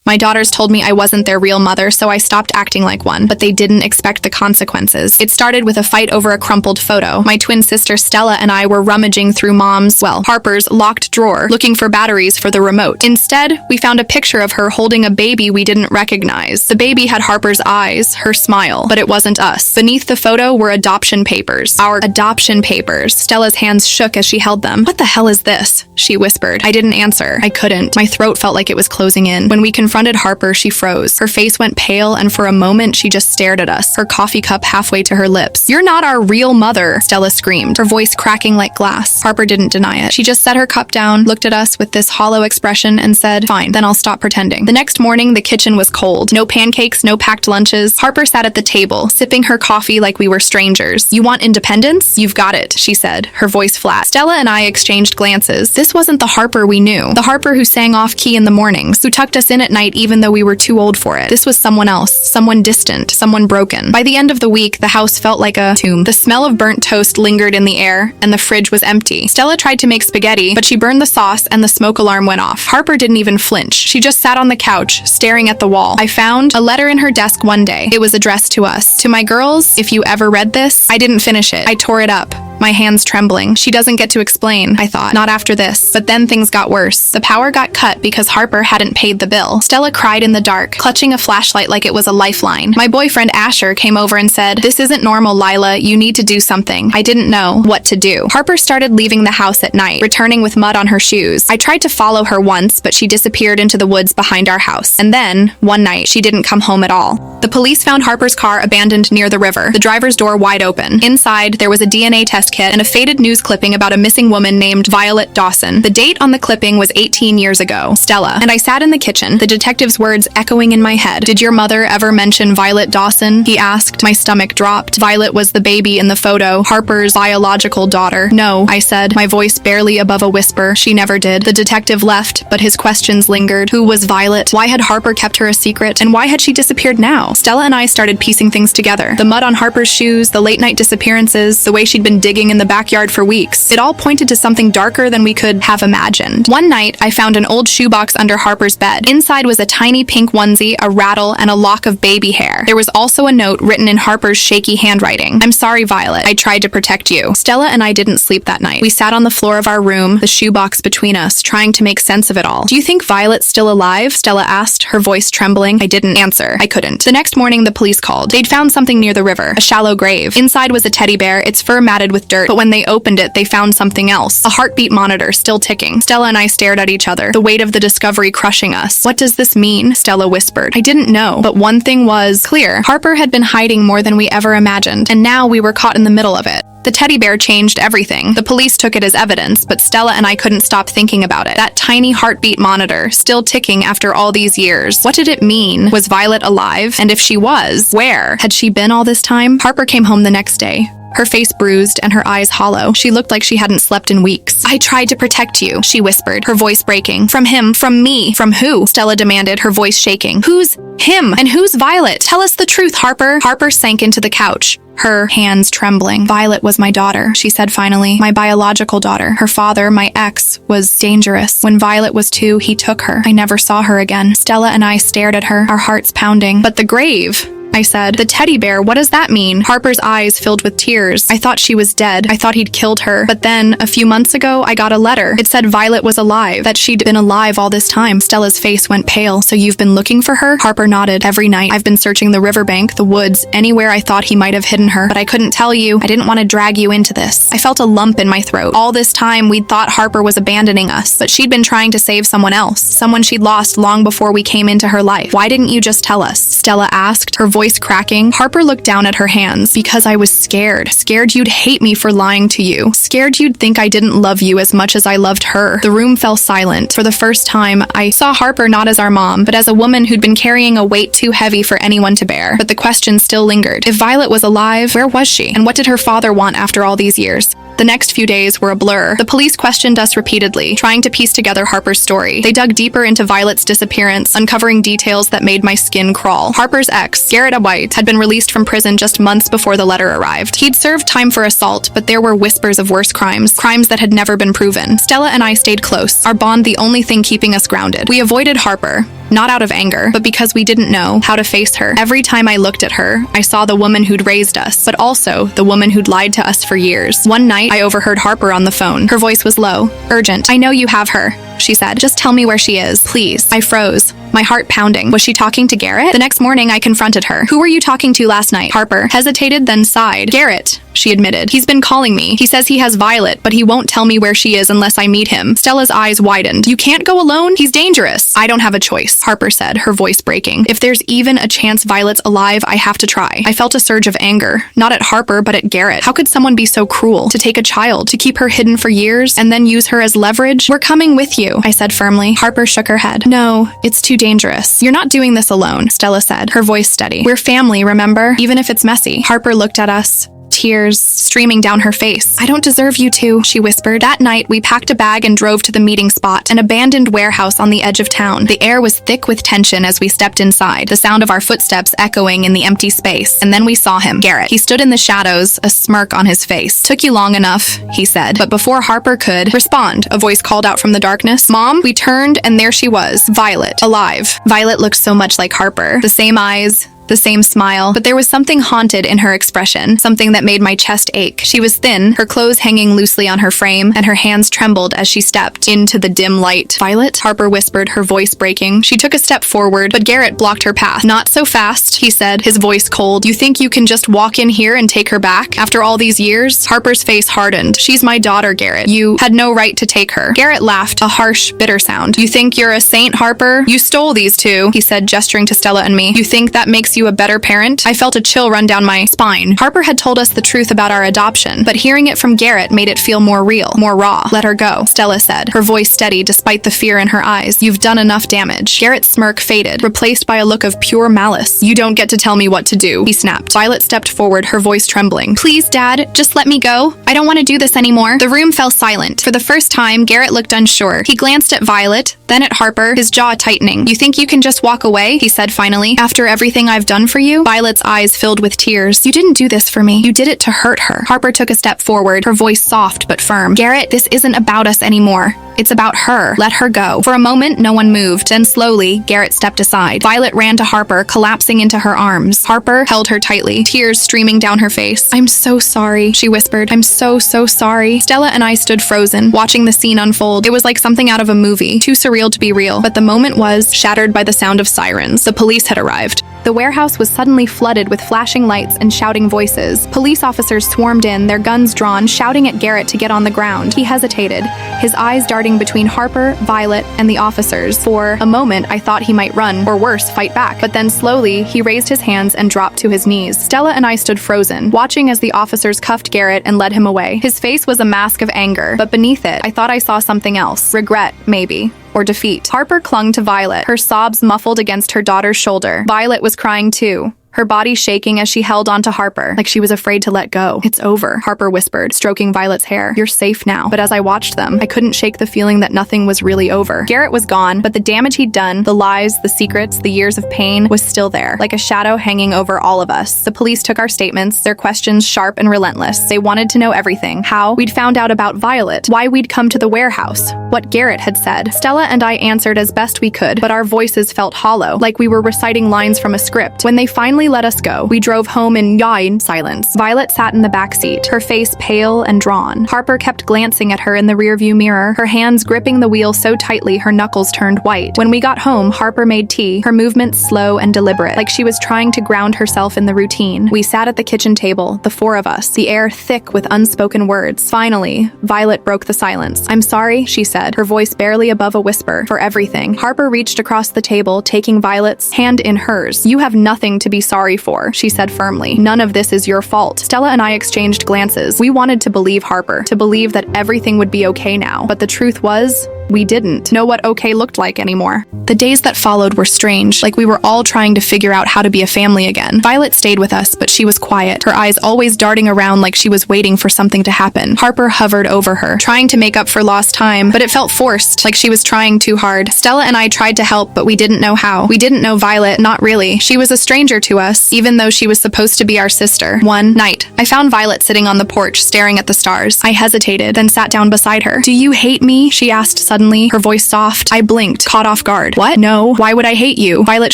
My daughters told me I wasn't their real mother, so I stopped acting like one, but they didn't expect the consequences. It started with a fight over a crumpled photo. My twin sister Stella and I were rummaging through Harper's locked drawer, looking for batteries for the remote. Instead, we found a picture of her holding a baby we didn't recognize. The baby had Harper's eyes, her smile, but it wasn't us. Beneath the photo were adoption papers. Our adoption papers. Stella's hands shook as she held them. "What the hell is this?" she whispered. I didn't answer. I couldn't. My throat felt like it was closing in. When we confronted Harper, she froze. Her face went pale, and for a moment, she just stared at us, her coffee cup halfway to her lips. "You're not our real mother," Stella screamed, her voice cracking like glass. Harper didn't deny it. She just set her cup down, looked at us with this hollow expression, and said, "Fine, then I'll stop pretending." The next morning, the kitchen was cold. No pancakes, no packed lunches. Harper sat at the table, sipping her coffee like we were strangers. "You want independence? You've got it," she said, her voice flat. Stella and I exchanged glances. This wasn't the Harper we knew. The Harper who sang off-key in the mornings, who tucked us in at night even though we were too old for it. This was someone else, someone distant, someone broken. By the end of the week, the house felt like a tomb. The smell of burnt toast lingered in the air, and the fridge was empty. Stella tried to make spaghetti, but she burned the sauce and the smoke alarm went off. Harper didn't even flinch. She just sat on the couch, staring at the wall. I found a letter in her desk one day. It was addressed to us. "To my girls, if you ever read this." I didn't finish it. I tore it up, my hands trembling. She doesn't get to explain, I thought. Not after this. But then things got worse. The power got cut because Harper hadn't paid the bill. Stella cried in the dark, clutching a flashlight like it was a lifeline. My boyfriend Asher came over and said, "This isn't normal, Lila. You need to do something." I didn't know what to do. Harper started leaving the house at night, returning with mud on her shoes. I tried to follow her once, but she disappeared into the woods behind our house. And then, one night, she didn't come home at all. The police found Harper's car abandoned near the river, the driver's door wide open. Inside, there was a DNA test kit and a faded news clipping about a missing woman named Violet Dawson. The date on the clipping was 18 years ago. Stella. And I sat in the kitchen, the detective's words echoing in my head. "Did your mother ever mention Violet Dawson?" he asked. My stomach dropped. Violet was the baby in the photo, Harper's biological daughter. "No," I said, my voice barely above a whisper. "She never did." The detective left, but his questions lingered. Who was Violet? Why had Harper kept her a secret? And why had she disappeared now? Stella and I started piecing things together. The mud on Harper's shoes, the late night disappearances, the way she'd been digging in the backyard for weeks. It all pointed to something darker than we could have imagined. One night, I found an old shoebox under Harper's bed. Inside was a tiny pink onesie, a rattle, and a lock of baby hair. There was also a note written in Harper's shaky handwriting. "I'm sorry, Violet. I tried to protect you." Stella and I didn't sleep that night. We sat on the floor of our room, the shoebox between us, trying to make sense of it all. "Do you think Violet's still alive?" Stella asked, her voice trembling. I didn't answer. I couldn't. The next morning, the police called. They'd found something near the river, a shallow grave. Inside was a teddy bear, its fur matted with dirt, but when they opened it, they found something else. A heartbeat monitor, still ticking. Stella and I stared at each other, the weight of the discovery crushing us. "What does this mean?" Stella whispered. I didn't know, but one thing was clear. Harper had been hiding more than we ever imagined, and now we were caught in the middle of it. The teddy bear changed everything. The police took it as evidence, but Stella and I couldn't stop thinking about it. That tiny heartbeat monitor, still ticking after all these years. What did it mean? Was Violet alive? And if she was, where had she been all this time? Harper came home the next day, her face bruised and her eyes hollow. She looked like she hadn't slept in weeks. "I tried to protect you," she whispered, her voice breaking. "From him, from me." "From who?" Stella demanded, her voice shaking. "Who's him? And who's Violet? Tell us the truth, Harper." Harper sank into the couch, her hands trembling. "Violet was my daughter," she said finally. "My biological daughter. Her father, my ex, was dangerous. When Violet was 2, he took her. I never saw her again." Stella and I stared at her, our hearts pounding. "But the grave," I said. "The teddy bear, what does that mean?" Harper's eyes filled with tears. "I thought she was dead. I thought he'd killed her. But then, a few months ago, I got a letter. It said Violet was alive, that she'd been alive all this time." Stella's face went pale. "So you've been looking for her?" Harper nodded. "Every night. I've been searching the riverbank, the woods, anywhere I thought he might have hidden her. But I couldn't tell you. I didn't want to drag you into this." I felt a lump in my throat. All this time, we'd thought Harper was abandoning us, but she'd been trying to save someone else, someone she'd lost long before we came into her life. "Why didn't you just tell us?" Stella asked, her voice cracking. Harper looked down at her hands. "Because I was scared. Scared you'd hate me for lying to you. Scared you'd think I didn't love you as much as I loved her." The room fell silent. For the first time, I saw Harper not as our mom, but as a woman who'd been carrying a weight too heavy for anyone to bear. But the question still lingered. If Violet was alive, where was she? And what did her father want after all these years? The next few days were a blur. The police questioned us repeatedly, trying to piece together Harper's story. They dug deeper into Violet's disappearance, uncovering details that made my skin crawl. Harper's ex, Garrett White, had been released from prison just months before the letter arrived. He'd served time for assault, but there were whispers of worse crimes that had never been proven. Stella and I stayed close, our bond the only thing keeping us grounded. We avoided Harper, not out of anger, but because we didn't know how to face her. Every time I looked at her, I saw the woman who'd raised us, but also the woman who'd lied to us for years. One night, I overheard Harper on the phone. Her voice was low, urgent. "I know you have her," she said. "Just tell me where she is, please." I froze, my heart pounding. Was she talking to Garrett? The next morning, I confronted her. "Who were you talking to last night?" Harper hesitated, then sighed. "Garrett," she admitted. "He's been calling me. He says he has Violet, but he won't tell me where she is unless I meet him." Stella's eyes widened. "You can't go alone? He's dangerous." "I don't have a choice," Harper said, her voice breaking. "If there's even a chance Violet's alive, I have to try." I felt a surge of anger, not at Harper, but at Garrett. How could someone be so cruel? To take a child, to keep her hidden for years, and then use her as leverage? "We're coming with you," I said firmly. Harper shook her head. "No, it's too dangerous." "You're not doing this alone," Stella said, her voice steady. "We're family, remember? Even if it's messy." Harper looked at us, tears streaming down her face. "I don't deserve you to," she whispered. That night, we packed a bag and drove to the meeting spot, an abandoned warehouse on the edge of town. The air was thick with tension as we stepped inside, the sound of our footsteps echoing in the empty space. And then we saw him, Garrett. He stood in the shadows, a smirk on his face. "Took you long enough," he said. But before Harper could respond, a voice called out from the darkness. "Mom?" We turned, and there she was, Violet, alive. Violet looked so much like Harper. The same eyes, the same smile, but there was something haunted in her expression, something that made my chest ache. She was thin, her clothes hanging loosely on her frame, and her hands trembled as she stepped into the dim light. "Violet?" Harper whispered, her voice breaking. She took a step forward, but Garrett blocked her path. "Not so fast," he said, his voice cold. "You think you can just walk in here and take her back? After all these years?" Harper's face hardened. "She's my daughter, Garrett. You had no right to take her." Garrett laughed, a harsh, bitter sound. "You think you're a saint, Harper? You stole these two," he said, gesturing to Stella and me. "You think that makes you a better parent?" I felt a chill run down my spine. Harper had told us the truth about our adoption, but hearing it from Garrett made it feel more real, more raw. "Let her go," Stella said, her voice steady despite the fear in her eyes. "You've done enough damage." Garrett's smirk faded, replaced by a look of pure malice. "You don't get to tell me what to do," he snapped. Violet stepped forward, her voice trembling. "Please, Dad, just let me go. I don't want to do this anymore." The room fell silent. For the first time, Garrett looked unsure. He glanced at Violet, then at Harper, his jaw tightening. "You think you can just walk away?" he said finally. "After everything I've done for you?" Violet's eyes filled with tears. "You didn't do this for me. You did it to hurt her." Harper took a step forward, her voice soft but firm. "Garrett, this isn't about us anymore. It's about her. Let her go." For a moment, no one moved. Then slowly, Garrett stepped aside. Violet ran to Harper, collapsing into her arms. Harper held her tightly, tears streaming down her face. "I'm so sorry," she whispered. "I'm so sorry." Stella and I stood frozen, watching the scene unfold. It was like something out of a movie, too surreal to be real. But the moment was shattered by the sound of sirens. The police had arrived. The warehouse was suddenly flooded with flashing lights and shouting voices. Police officers swarmed in, their guns drawn, shouting at Garrett to get on the ground. He hesitated, his eyes darting between Harper, Violet, and the officers. For a moment, I thought he might run, or worse, fight back. But then slowly, he raised his hands and dropped to his knees. Stella and I stood frozen, watching as the officers cuffed Garrett and led him away. His face was a mask of anger, but beneath it, I thought I saw something else. Regret, maybe. Or defeat. Harper clung to Violet, her sobs muffled against her daughter's shoulder. Violet was crying too, her body shaking as she held onto Harper, like she was afraid to let go. "It's over," Harper whispered, stroking Violet's hair. "You're safe now." But as I watched them, I couldn't shake the feeling that nothing was really over. Garrett was gone, but the damage he'd done, the lies, the secrets, the years of pain, was still there, like a shadow hanging over all of us. The police took our statements, their questions sharp and relentless. They wanted to know everything. How we'd found out about Violet, why we'd come to the warehouse, what Garrett had said. Stella and I answered as best we could, but our voices felt hollow, like we were reciting lines from a script. When they finally let us go, we drove home in yawing silence. Violet sat in the back seat, her face pale and drawn. Harper kept glancing at her in the rearview mirror, her hands gripping the wheel so tightly her knuckles turned white. When we got home, Harper made tea, her movements slow and deliberate, like she was trying to ground herself in the routine. We sat at the kitchen table, the four of us, the air thick with unspoken words. Finally, Violet broke the silence. "I'm sorry," she said, her voice barely above a whisper, "for everything." Harper reached across the table, taking Violet's hand in hers. "You have nothing to be sorry for," she said firmly. "None of this is your fault." Stella and I exchanged glances. We wanted to believe Harper, to believe that everything would be okay now. But the truth was, We didn't know what okay looked like anymore. The days that followed were strange, like we were all trying to figure out how to be a family again. Violet stayed with us, but she was quiet, her eyes always darting around like she was waiting for something to happen. Harper hovered over her, trying to make up for lost time, but it felt forced, like she was trying too hard. Stella and I tried to help, but we didn't know how. We didn't know Violet, not really. She was a stranger to us, even though she was supposed to be our sister. One night, I found Violet sitting on the porch, staring at the stars. I hesitated, then sat down beside her. "Do you hate me?" she asked suddenly, her voice soft. I blinked, caught off guard. "What? No. Why would I hate you?" Violet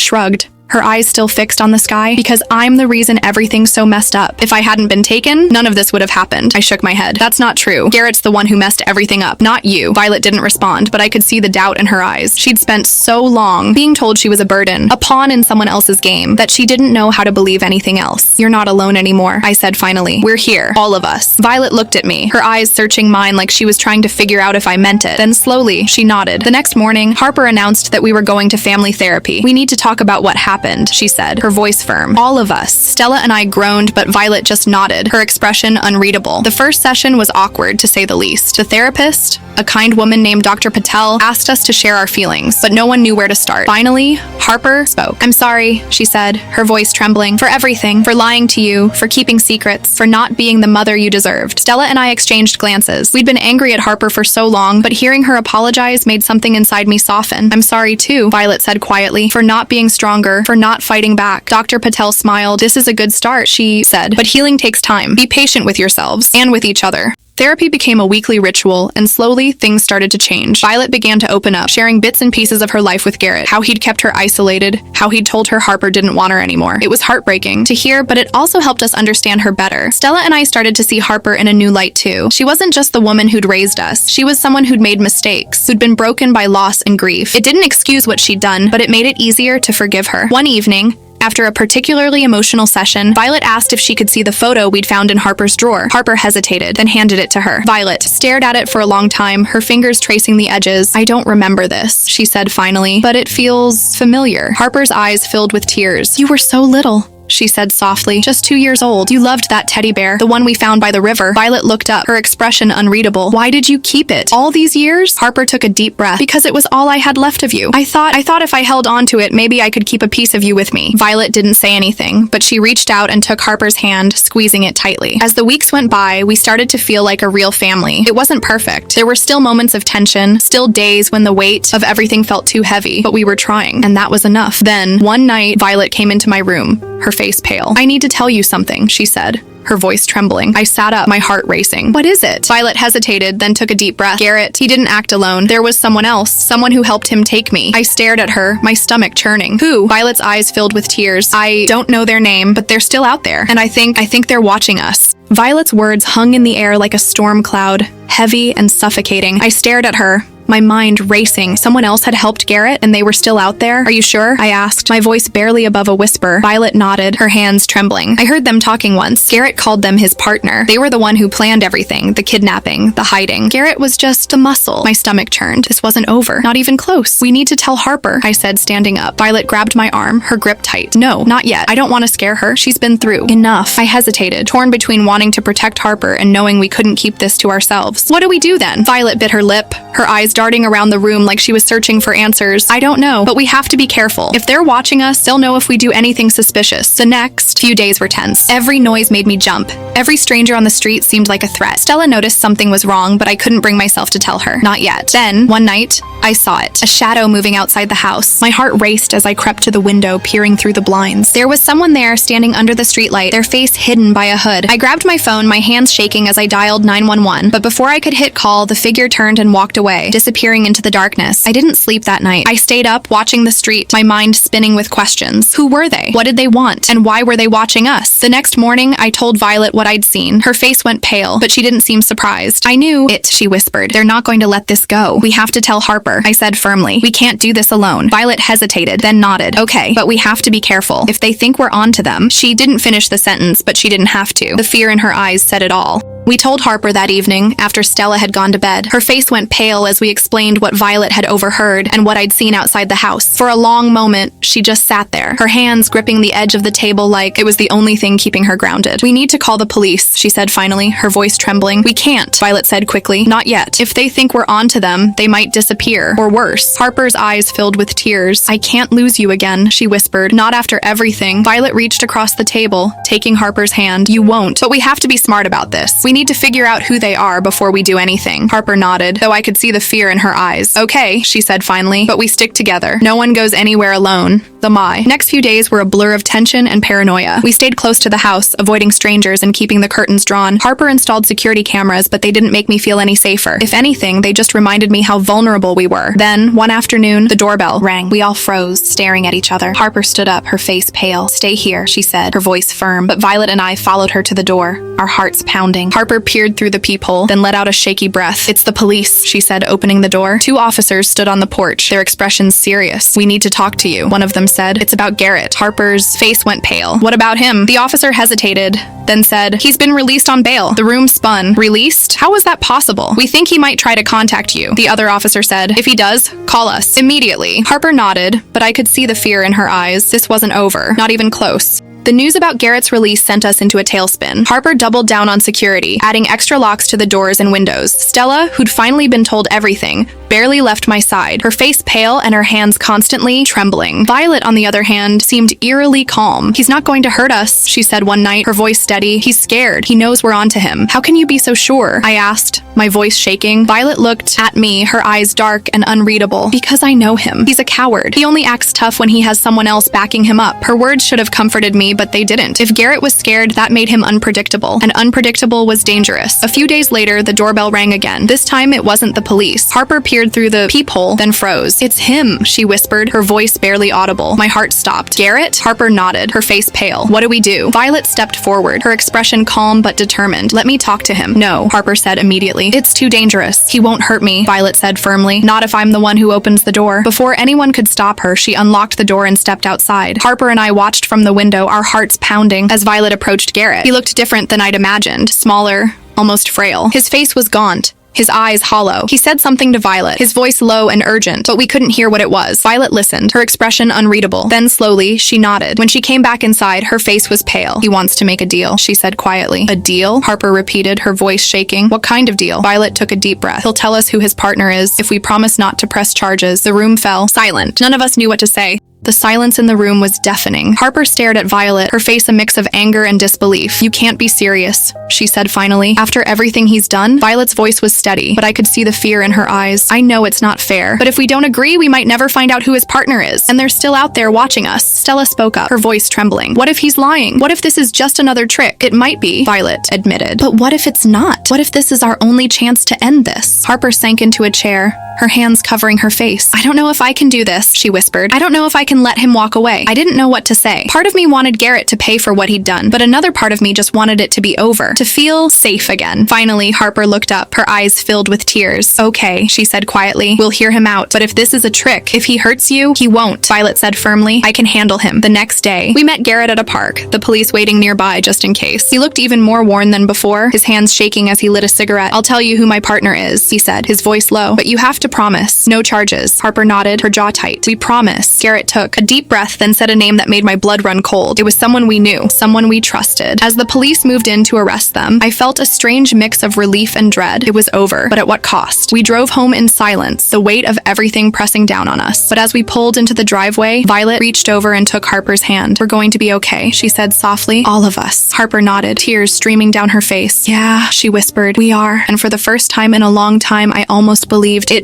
shrugged, her eyes still fixed on the sky. "Because I'm the reason everything's so messed up. If I hadn't been taken, none of this would have happened." I shook my head. "That's not true. Garrett's the one who messed everything up, not you." Violet didn't respond, but I could see the doubt in her eyes. She'd spent so long being told she was a burden, a pawn in someone else's game, that she didn't know how to believe anything else. "You're not alone anymore," I said finally. "We're here, all of us." Violet looked at me, her eyes searching mine like she was trying to figure out if I meant it. Then slowly, she nodded. The next morning, Harper announced that we were going to family therapy. "We need to talk about what happened," she said, her voice firm. All of us. Stella and I groaned, but Violet just nodded, her expression unreadable. The first session was awkward, to say the least. The therapist, a kind woman named Dr. Patel, asked us to share our feelings, but no one knew where to start. Finally, Harper spoke. "I'm sorry," she said, her voice trembling, "for everything, for lying to you, for keeping secrets, for not being the mother you deserved." Stella and I exchanged glances. We'd been angry at Harper for so long, but hearing her apologize made something inside me soften. "I'm sorry too," Violet said quietly, "for not being stronger, for not fighting back." Dr. Patel smiled. "This is a good start," she said, "but healing takes time. Be patient with yourselves and with each other." Therapy became a weekly ritual, and slowly things started to change. Violet began to open up, sharing bits and pieces of her life with Garrett, how he'd kept her isolated, how he'd told her Harper didn't want her anymore. It was heartbreaking to hear, but it also helped us understand her better. Stella and I started to see Harper in a new light too. She wasn't just the woman who'd raised us. She was someone who'd made mistakes, who'd been broken by loss and grief. It didn't excuse what she'd done, but it made it easier to forgive her. One evening, after a particularly emotional session, Violet asked if she could see the photo we'd found in Harper's drawer. Harper hesitated, then handed it to her. Violet stared at it for a long time, her fingers tracing the edges. "I don't remember this," she said finally, "but it feels familiar." Harper's eyes filled with tears. "You were so little," she said softly, "just 2 years old. You loved that teddy bear, the one we found by the river." Violet looked up, her expression unreadable. "Why did you keep it all these years?" Harper took a deep breath. "Because it was all I had left of you. I thought if I held on to it, maybe I could keep a piece of you with me." Violet didn't say anything, but she reached out and took Harper's hand, squeezing it tightly. As the weeks went by, we started to feel like a real family. It wasn't perfect. There were still moments of tension, still days when the weight of everything felt too heavy, but we were trying, and that was enough. Then, one night, Violet came into my room, her face pale. "I need to tell you something," she said, her voice trembling. I sat up, my heart racing. "What is it?" Violet hesitated, then took a deep breath. "Garrett, he didn't act alone. There was someone else, someone who helped him take me." I stared at her, my stomach churning. "Who?" Violet's eyes filled with tears. "I don't know their name, but they're still out there, and I think they're watching us." Violet's words hung in the air like a storm cloud, heavy and suffocating. I stared at her, my mind racing. Someone else had helped Garrett, and they were still out there? "Are you sure?" I asked, my voice barely above a whisper. Violet nodded, her hands trembling. "I heard them talking once. Garrett called them his partner. They were the one who planned everything, the kidnapping, the hiding. Garrett was just the muscle." My stomach churned. This wasn't over. Not even close. "We need to tell Harper," I said, standing up. Violet grabbed my arm, her grip tight. "No, not yet. I don't want to scare her. She's been through enough." I hesitated, torn between wanting to protect Harper and knowing we couldn't keep this to ourselves. "What do we do then?" Violet bit her lip, her eyes darting around the room like she was searching for answers. "I don't know, but we have to be careful. If they're watching us, they'll know if we do anything suspicious." The next few days were tense. Every noise made me jump. Every stranger on the street seemed like a threat. Stella noticed something was wrong, but I couldn't bring myself to tell her. Not yet. Then, one night, I saw it. A shadow moving outside the house. My heart raced as I crept to the window, peering through the blinds. There was someone there, standing under the streetlight, their face hidden by a hood. I grabbed my phone, my hands shaking as I dialed 911, but before I could hit call, the figure turned and walked away, disappearing into the darkness. I didn't sleep that night. I stayed up, watching the street, my mind spinning with questions. Who were they? What did they want? And why were they watching us? The next morning, I told Violet what I'd seen. Her face went pale, but she didn't seem surprised. "I knew it," she whispered. "They're not going to let this go. We have to tell Harper," I said firmly. "We can't do this alone." Violet hesitated, then nodded. "Okay, but we have to be careful. If they think we're on to them." She didn't finish the sentence, but she didn't have to. The fear in her eyes said it all. We told Harper that evening, after Stella had gone to bed. Her face went pale as we explained what Violet had overheard and what I'd seen outside the house. For a long moment, She just sat there, her hands gripping the edge of the table like it was the only thing keeping her grounded. "We need to call the police," she said finally, her voice trembling. "We can't," Violet said quickly. "Not yet. If they think we're onto them, they might disappear. Or worse." Harper's eyes filled with tears. "I can't lose you again," she whispered. "Not after everything." Violet reached across the table, taking Harper's hand. "You won't. But we have to be smart about this. We need to figure out who they are before we do anything." Harper nodded, though I could see the fear in her eyes. "Okay," she said finally, "but we stick together. No one goes anywhere alone." The next few days were a blur of tension and paranoia. We stayed close to the house, avoiding strangers and keeping the curtains drawn. Harper installed security cameras, but they didn't make me feel any safer. If anything, they just reminded me how vulnerable we were. Then, one afternoon, the doorbell rang. We all froze, staring at each other. Harper stood up, her face pale. "Stay here," she said, her voice firm. But Violet and I followed her to the door, our hearts pounding. Harper peered through the peephole, then let out a shaky breath. "It's the police," she said, opening the door. Two officers stood on the porch, their expressions serious. "We need to talk to you," one of them said. "It's about Garrett." Harper's face went pale. "What about him?" The officer hesitated, then said, "He's been released on bail." The room spun. "Released? How is that possible?" "We think he might try to contact you," the other officer said. "If he does, call us immediately." Harper nodded, but I could see the fear in her eyes. This wasn't over, not even close. The news about Garrett's release sent us into a tailspin. Harper doubled down on security, adding extra locks to the doors and windows. Stella, who'd finally been told everything, barely left my side, her face pale and her hands constantly trembling. Violet, on the other hand, seemed eerily calm. "He's not going to hurt us," she said one night, her voice steady. "He's scared. He knows we're onto him." "How can you be so sure?" I asked, my voice shaking. Violet looked at me, her eyes dark and unreadable. "Because I know him. He's a coward. He only acts tough when he has someone else backing him up." Her words should have comforted me, but they didn't. If Garrett was scared, that made him unpredictable, and unpredictable was dangerous. A few days later, the doorbell rang again. This time, it wasn't the police. Harper peered through the peephole, then froze. "It's him," she whispered, her voice barely audible. My heart stopped. "Garrett?" Harper nodded, her face pale. "What do we do?" Violet stepped forward, her expression calm but determined. "Let me talk to him." "No," Harper said immediately. "It's too dangerous. He won't hurt me," Violet said firmly. "Not if I'm the one who opens the door." Before anyone could stop her, she unlocked the door and stepped outside. Harper and I watched from the window, our hearts pounding, as Violet approached Garrett. He looked different than I'd imagined. Smaller, almost frail. His face was gaunt, his eyes hollow. He said something to Violet, his voice low and urgent, but we couldn't hear what it was. Violet listened, her expression unreadable. Then slowly, she nodded. When she came back inside, her face was pale. "He wants to make a deal," she said quietly. "A deal?" Harper repeated, her voice shaking. "What kind of deal?" Violet took a deep breath. "He'll tell us who his partner is if we promise not to press charges." The room fell silent. None of us knew what to say. The silence in the room was deafening. Harper stared at Violet, her face a mix of anger and disbelief. "You can't be serious," she said finally. "After everything he's done?" Violet's voice was steady, but I could see the fear in her eyes. "I know it's not fair, but if we don't agree, we might never find out who his partner is. And they're still out there watching us." Stella spoke up, her voice trembling. "What if he's lying? What if this is just another trick?" "It might be," Violet admitted. "But what if it's not? What if this is our only chance to end this?" Harper sank into a chair, her hands covering her face. "I don't know if I can do this," she whispered. "I don't know if I can let him walk away." I didn't know what to say. Part of me wanted Garrett to pay for what he'd done, but another part of me just wanted it to be over, to feel safe again. Finally, Harper looked up, her eyes filled with tears. "Okay," she said quietly. "We'll hear him out. But if this is a trick, if he hurts you, he won't," Violet said firmly. "I can handle him." The next day, we met Garrett at a park, the police waiting nearby just in case. He looked even more worn than before, his hands shaking as he lit a cigarette. "I'll tell you who my partner is," he said, his voice low. "But you have to promise. No charges." Harper nodded, her jaw tight. "We promise." Garrett took a deep breath, then said a name that made my blood run cold. It was someone we knew, someone we trusted. As the police moved in to arrest them, I felt a strange mix of relief and dread. It was over, but at what cost? We drove home in silence, the weight of everything pressing down on us. But as we pulled into the driveway, Violet reached over and took Harper's hand. "We're going to be okay," she said softly. "All of us." Harper nodded, tears streaming down her face. "Yeah," she whispered, "we are." And for the first time in a long time, I almost believed it.